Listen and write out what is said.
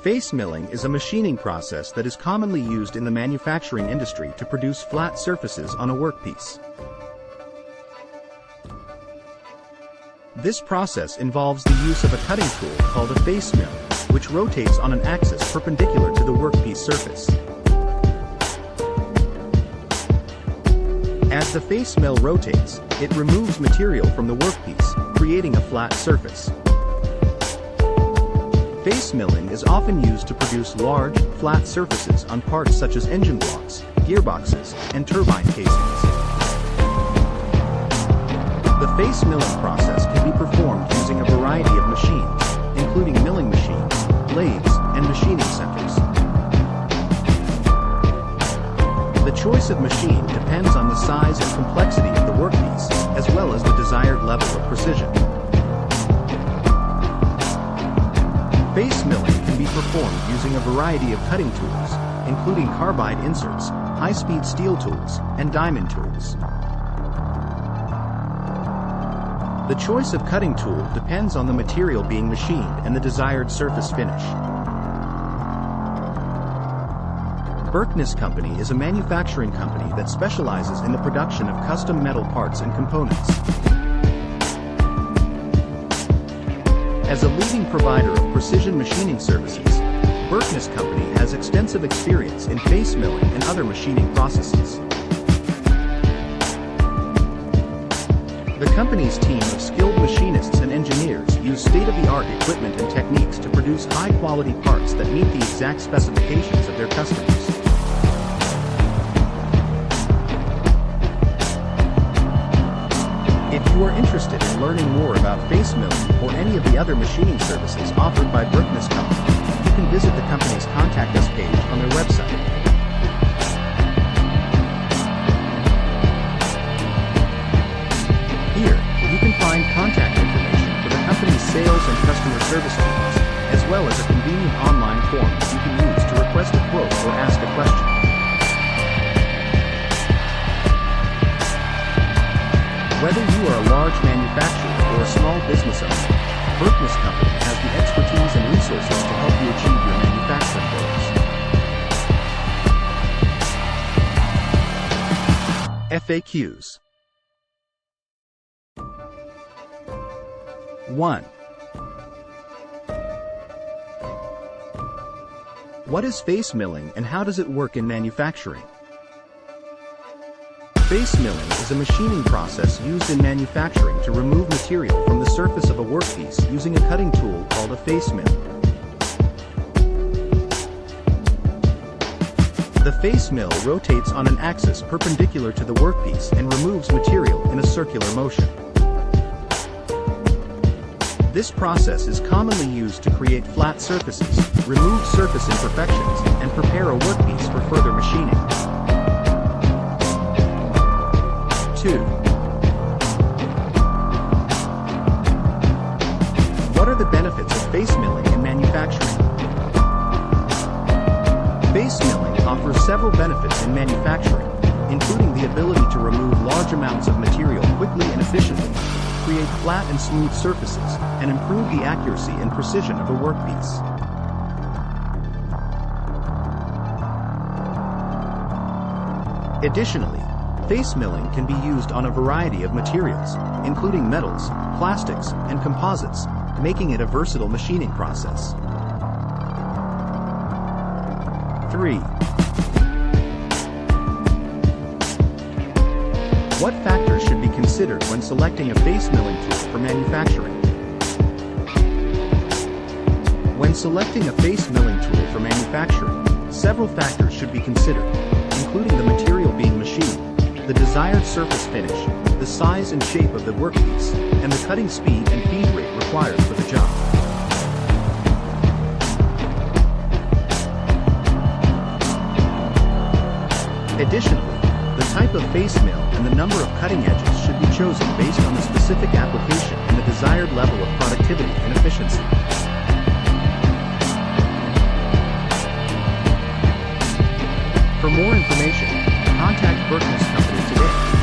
Face milling is a machining process that is commonly used in the manufacturing industry to produce flat surfaces on a workpiece. This process involves the use of a cutting tool called a face mill, which rotates on an axis perpendicular to the workpiece surface. As the face mill rotates, it removes material from the workpiece, creating a flat surface. Face milling is often used to produce large, flat surfaces on parts such as engine blocks, gearboxes, and turbine casings. The face milling process can be performed using a variety of machines, including milling machines, lathes, and machining centers. The choice of machine depends on the size and complexity of the workpiece, as well as the desired level of precision. Face milling can be performed using a variety of cutting tools, including carbide inserts, high-speed steel tools, and diamond tools. The choice of cutting tool depends on the material being machined and the desired surface finish. Berkness Company is a manufacturing company that specializes in the production of custom metal parts and components. As a leading provider of precision machining services, Berkness Company has extensive experience in face milling and other machining processes. The company's team of skilled machinists and engineers use state-of-the-art equipment and techniques to produce high-quality parts that meet the exact specifications of their customers. If you are interested in learning more about face milling or any of the other machining services offered by Berkness Company, you can visit the company's Contact Us page on their website. Here, you can find contact information for the company's sales and customer service teams, as well as a convenient online form you can use to request a quote or ask a question. Whether you are a large manufacturer or a small business owner, Berkness Company has the expertise and resources to help you achieve your manufacturing goals. FAQs. 1. What is face milling and how does it work in manufacturing? Face milling is a machining process used in manufacturing to remove material from the surface of a workpiece using a cutting tool called a face mill. The face mill rotates on an axis perpendicular to the workpiece and removes material in a circular motion. This process is commonly used to create flat surfaces, remove surface imperfections, and prepare a workpiece for further machining. 2. What are the benefits of face milling in manufacturing? Face milling offers several benefits in manufacturing, including the ability to remove large amounts of material quickly and efficiently, create flat and smooth surfaces, and improve the accuracy and precision of a workpiece. Additionally, face milling can be used on a variety of materials, including metals, plastics, and composites, making it a versatile machining process. 3. What factors should be considered when selecting a face milling tool for manufacturing? When selecting a face milling tool for manufacturing, several factors should be considered, including the material being machined, the desired surface finish, the size and shape of the workpiece, and the cutting speed and feed rate required for the job. Additionally, the type of face mill and the number of cutting edges should be chosen based on the specific application and the desired level of productivity and efficiency. For more information, contact Berkness Company today.